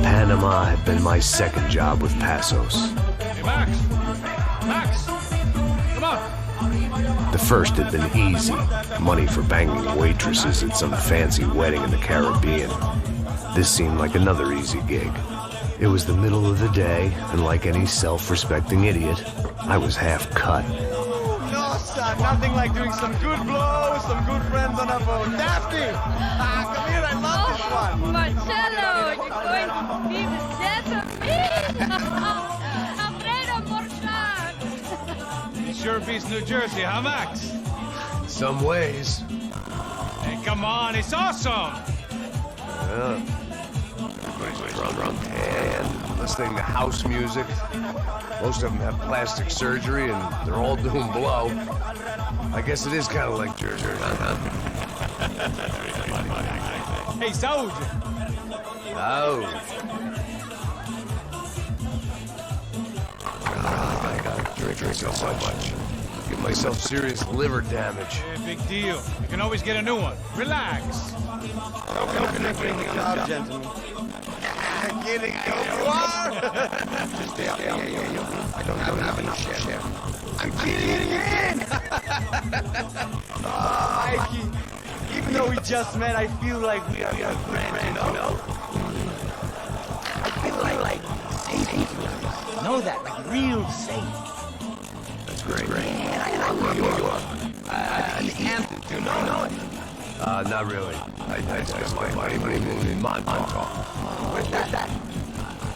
Panama had been my second job with Passos. Hey, Max! Max! Come on! The first had been easy. Money for banging waitresses at some fancy wedding in the Caribbean. This seemed like another easy gig. It was the middle of the day, and like any self-respecting idiot, I was half cut. No, son, nothing like doing some good blows, some good friends on a boat. Daphne! Come here, I love this one. Marcello, you're going to be the death of me! Alfredo Morchan! It sure beats New Jersey, huh, Max? Some ways. Hey, come on, it's awesome! Everybody's drunk and listening to house music. Most of them have plastic surgery and they're all doing blow. I guess it is kind of like Jersey, huh? Hey, Saud! Oh. I gotta drink so much. Give myself serious liver damage. Yeah, big deal. You can always get a new one. Relax. Don't bring the job, gentlemen. Kidding, you are? I don't have any shit. I'm kidding. Mikey, even though we just met, I feel like we are friends, you know? I feel like safe. Know that, like real safe. That's great. I know you are. These Hamptons, you know it. Not really. I spent my money in Montauk. Where's that?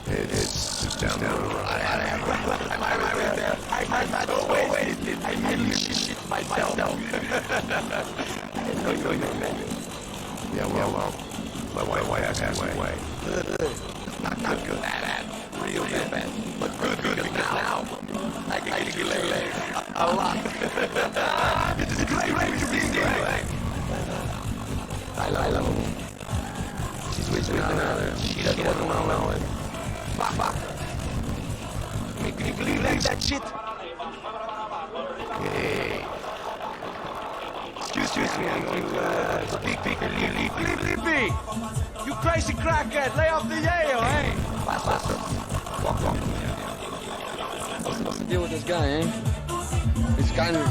It's just down the road. I was there. I nearly shit myself. I didn't know you were there. Yeah, well, my wife passed away. Not good at that. Real bad. But good because now I can get you later. A lot. It's a great to be there. I love her. She's with another. She doesn't want to know it. Papa. Make me believe like that shit. Hey. Excuse me, I'm going to Leave. You crazy crackhead, lay off the yayo, eh? Walk. What's the deal with this guy, eh? He's kind of...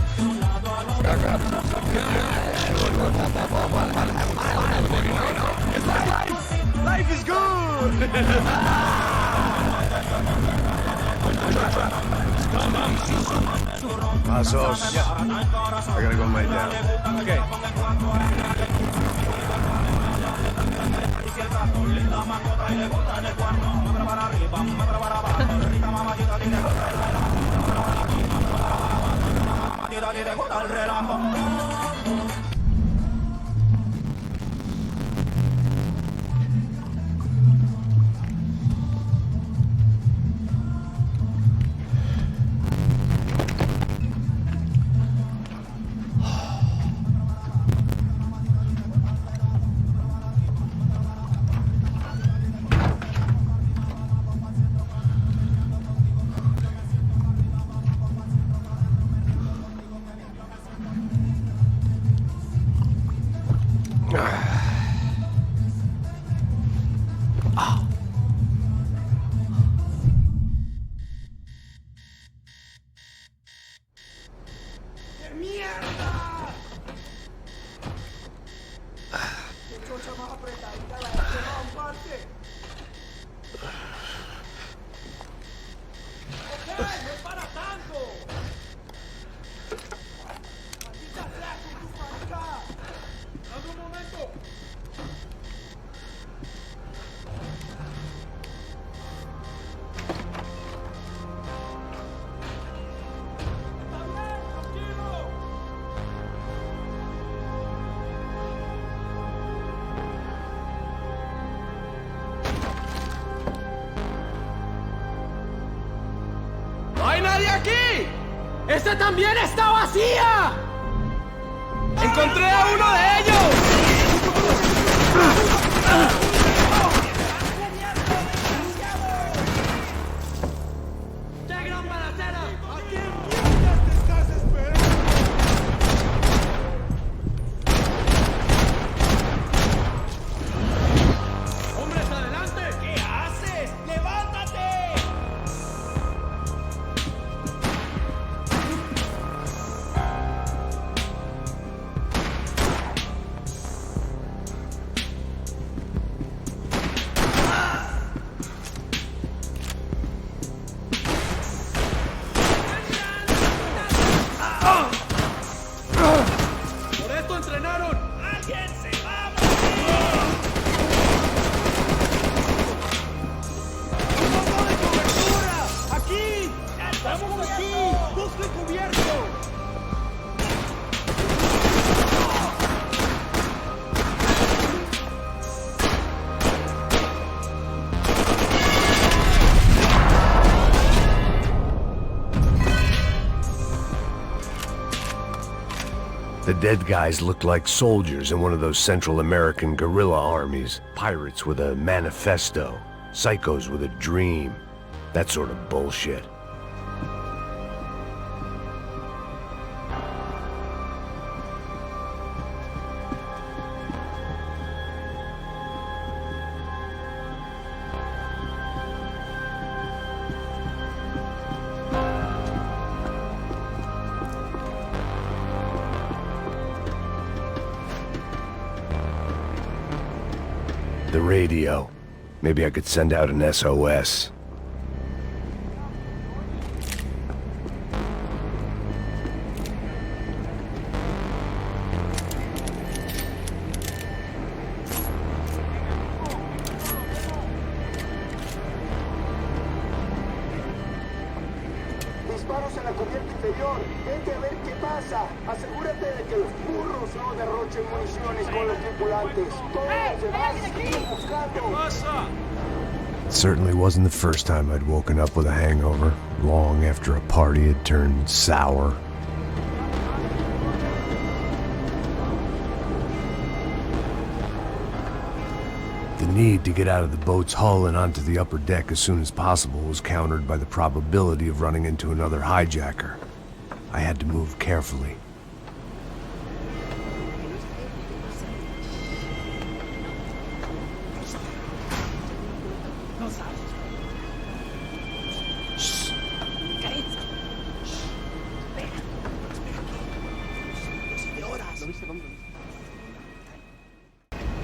Life is good! Passos. I gotta go lay down. Okay. aquí! ¡Esta también está vacía! ¡Encontré a uno de ellos! ¡Qué gran balacera! ¡Aquí! ¡Estamos aquí! ¡Busquen cubierto! The dead guys looked like soldiers in one of those Central American guerrilla armies. Pirates with a manifesto. Psychos with a dream. That sort of bullshit. The radio. Maybe I could send out an SOS. Disparos en la cubierta inferior. Vete a ver qué pasa. Asegúrate de que los burros no derrochen municiones con los tripulantes. Todos los demás siguen buscando. It certainly wasn't the first time I'd woken up with a hangover, long after a party had turned sour. The need to get out of the boat's hull and onto the upper deck as soon as possible was countered by the probability of running into another hijacker. I had to move carefully.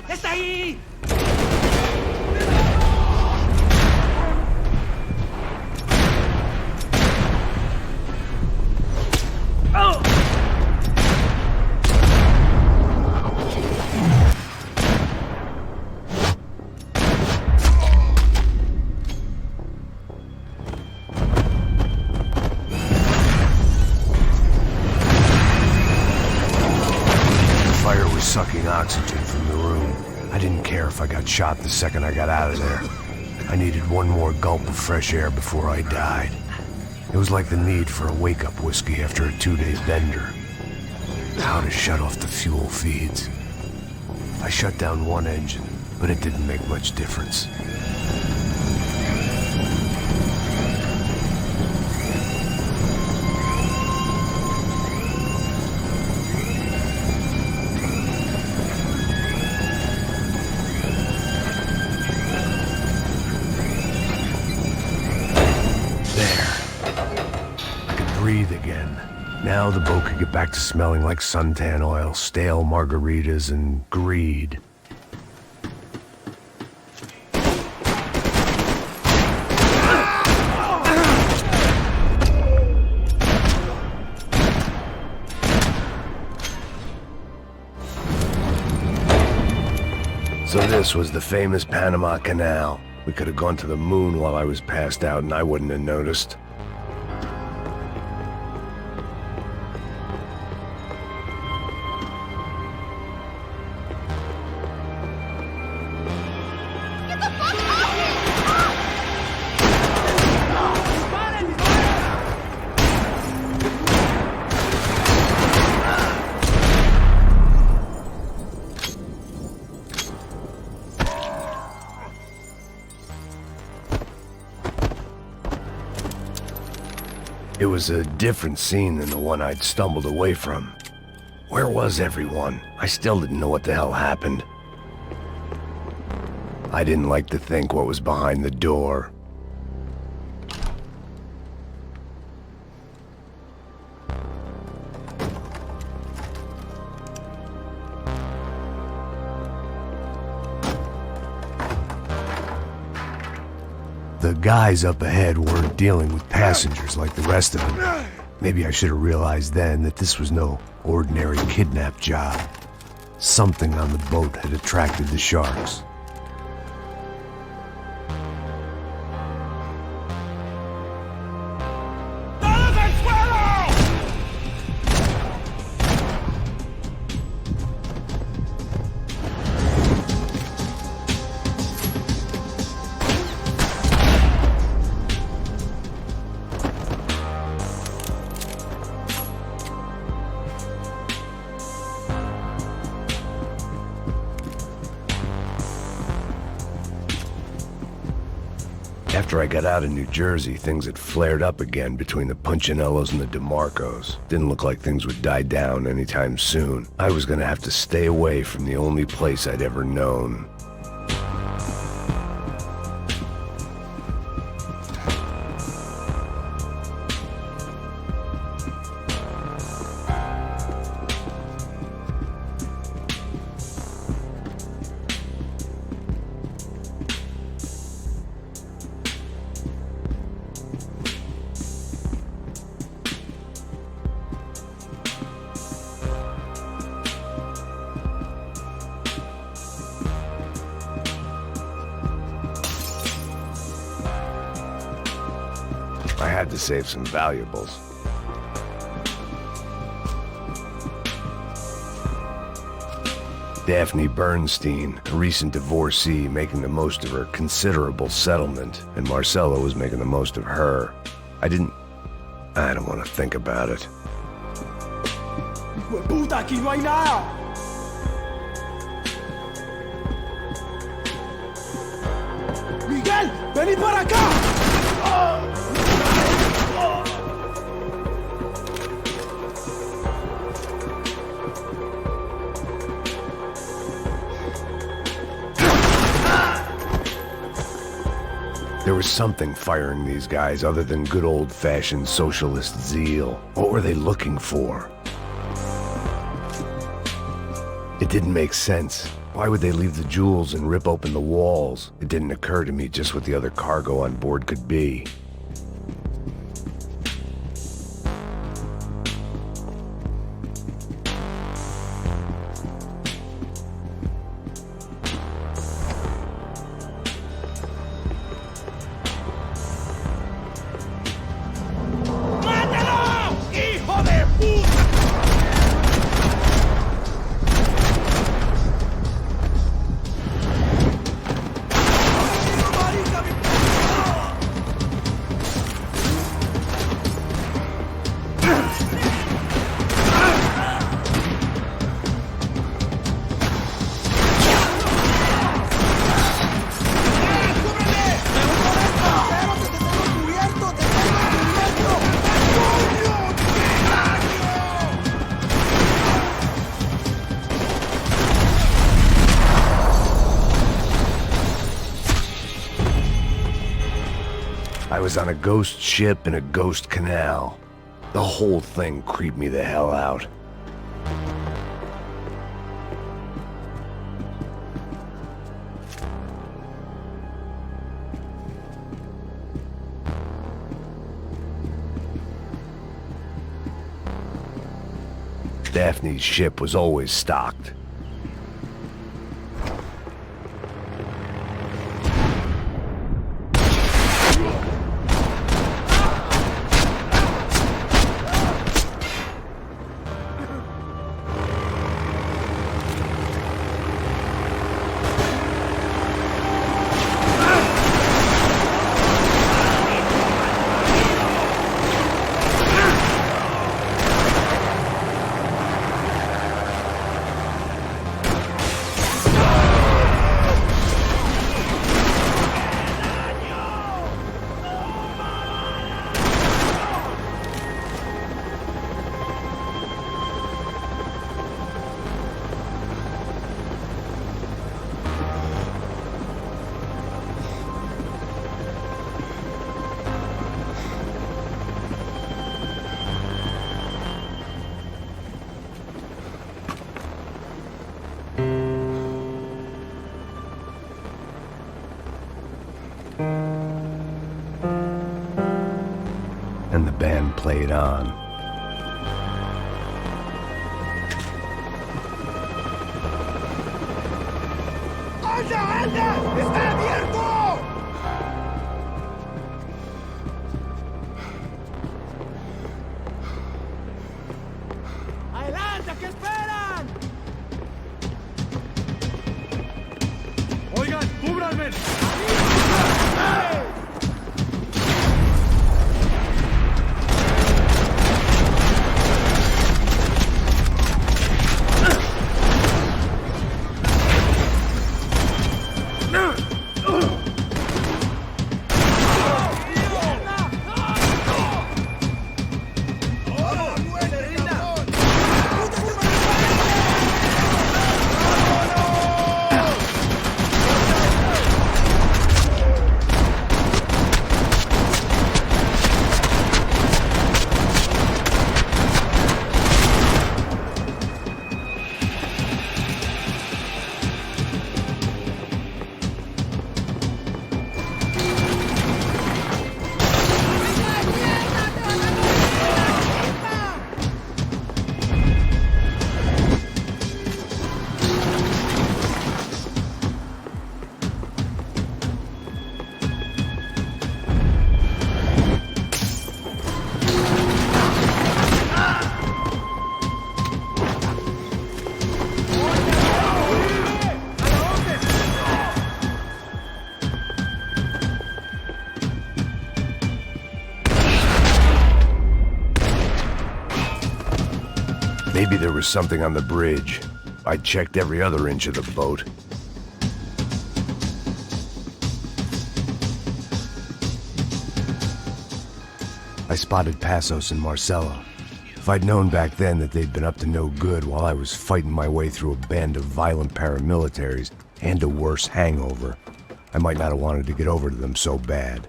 ¡Está ahí! Sucking oxygen from the room. I didn't care if I got shot the second I got out of there. I needed one more gulp of fresh air before I died. It was like the need for a wake-up whiskey after a 2-day bender. How to shut off the fuel feeds. I shut down one engine, but it didn't make much difference. Breathe again. Now the boat could get back to smelling like suntan oil, stale margaritas, and greed. So this was the famous Panama Canal. We could have gone to the moon while I was passed out and I wouldn't have noticed. It was a different scene than the one I'd stumbled away from. Where was everyone? I still didn't know what the hell happened. I didn't like to think what was behind the door. The guys up ahead weren't dealing with passengers like the rest of them. Maybe I should have realized then that this was no ordinary kidnap job. Something on the boat had attracted the sharks. After I got out of New Jersey, things had flared up again between the Punchinellos and the DeMarcos. Didn't look like things would die down anytime soon. I was gonna have to stay away from the only place I'd ever known. I had to save some valuables. Daphne Bernstein, a recent divorcee, making the most of her considerable settlement, and Marcella was making the most of her. I don't want to think about it. ¡Hijo de puta, aquí no hay nada! ¡Miguel, vení para acá! There was something firing these guys other than good old-fashioned socialist zeal. What were they looking for? It didn't make sense. Why would they leave the jewels and rip open the walls? It didn't occur to me just what the other cargo on board could be. I was on a ghost ship in a ghost canal. The whole thing creeped me the hell out. Daphne's ship was always stocked. And the band played on. ¡Anda, anda! ¡Está abierto! ¡Adelante, qué esperan! Oigan, cúbranme. Maybe there was something on the bridge. I checked every other inch of the boat. I spotted Passos and Marcelo. If I'd known back then that they'd been up to no good while I was fighting my way through a band of violent paramilitaries and a worse hangover, I might not have wanted to get over to them so bad.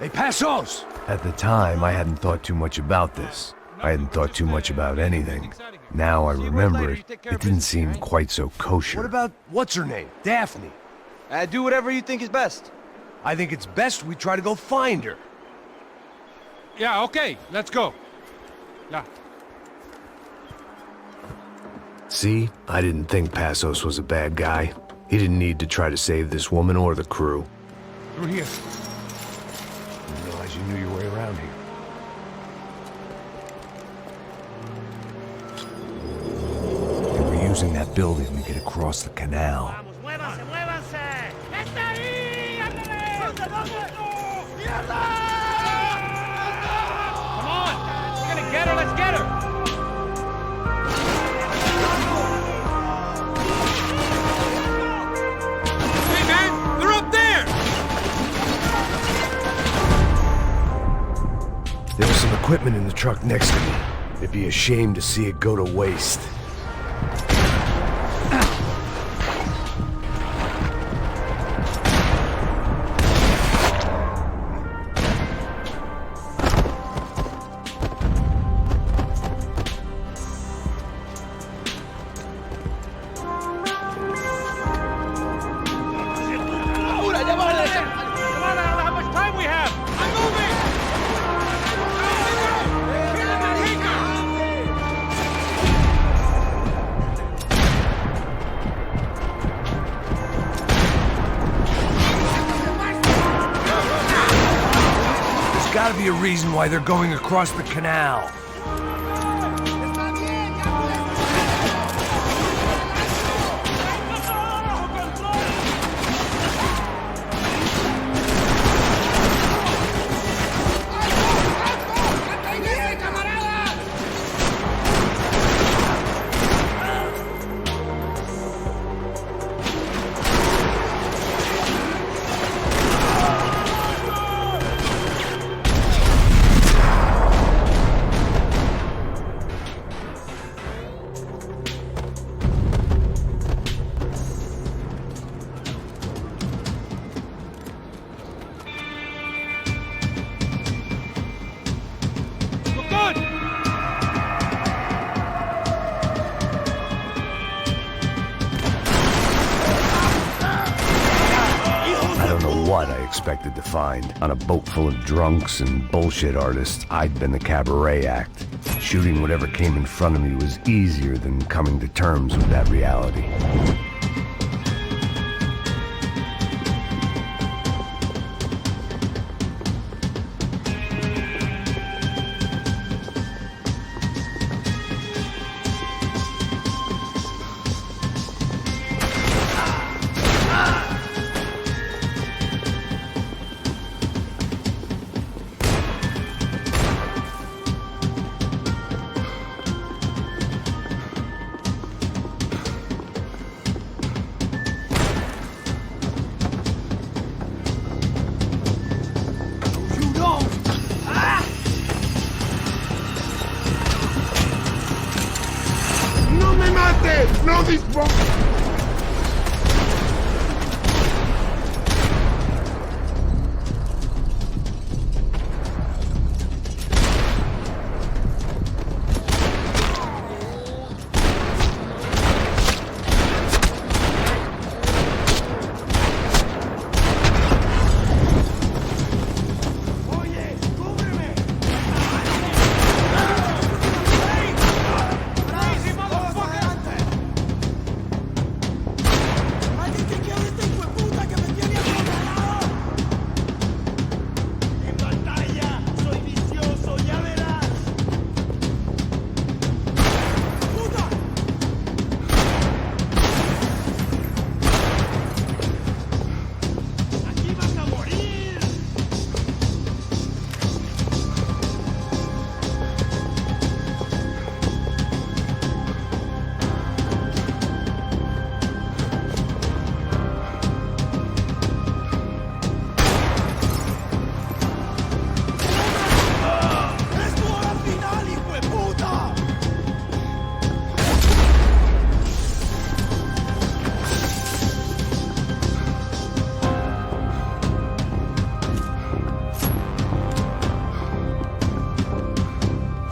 Hey, Passos! At the time, I hadn't thought too much about this. I hadn't thought too much about anything. Now I remember it, it didn't seem quite so kosher. What about, what's her name? Daphne. Do whatever you think is best. I think it's best we try to go find her. Yeah, okay, let's go. Yeah. See, I didn't think Passos was a bad guy. He didn't need to try to save this woman or the crew. Through here. Didn't realize you knew your way around here. They were using that building to get across the canal. ¡Muévanse, muévanse! ¡Está ahí! ¡Ándale! ¡Mierda! Come on! We're gonna get her, let's get her! Hey man, they're up there! There was some equipment in the truck next to me. It'd be a shame to see it go to waste. How much time we have? I'm moving! There's gotta be a reason why they're going across the canal. What I expected to find. On a boat full of drunks and bullshit artists, I'd been the cabaret act. Shooting whatever came in front of me was easier than coming to terms with that reality. ¡No dispongo!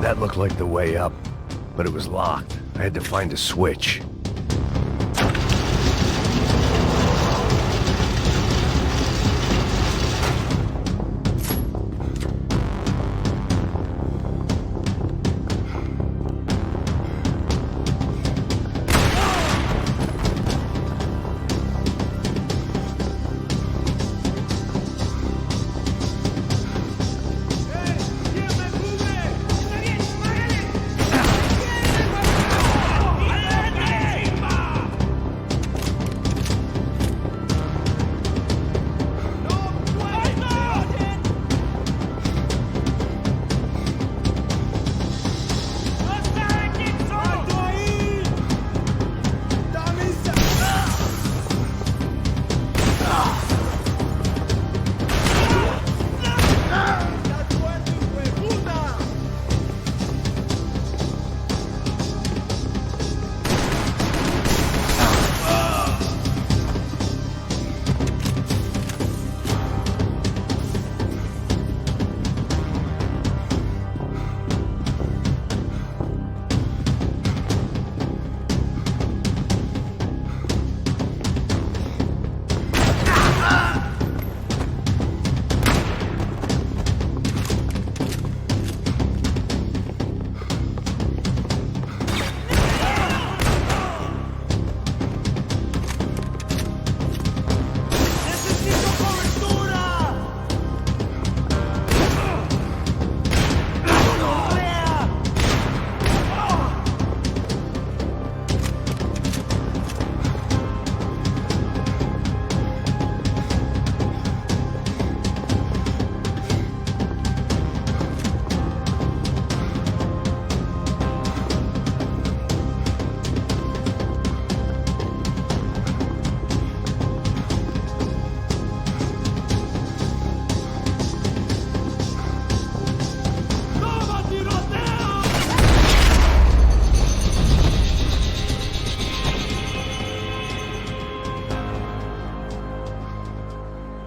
That looked like the way up, but it was locked. I had to find a switch.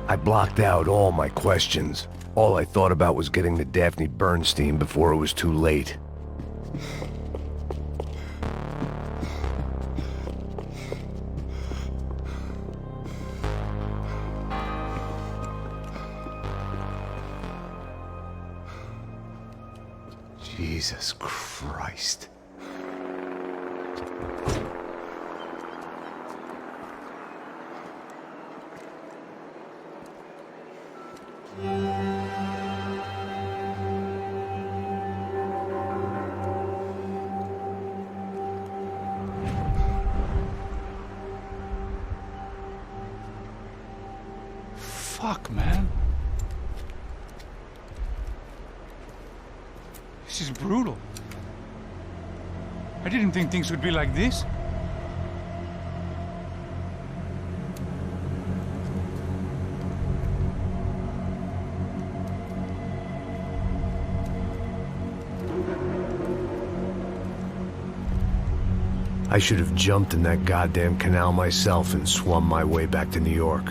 I blocked out all my questions. All I thought about was getting to Daphne Bernstein before it was too late. Jesus Christ. Fuck, man. This is brutal. I didn't think things would be like this. I should have jumped in that goddamn canal myself and swum my way back to New York.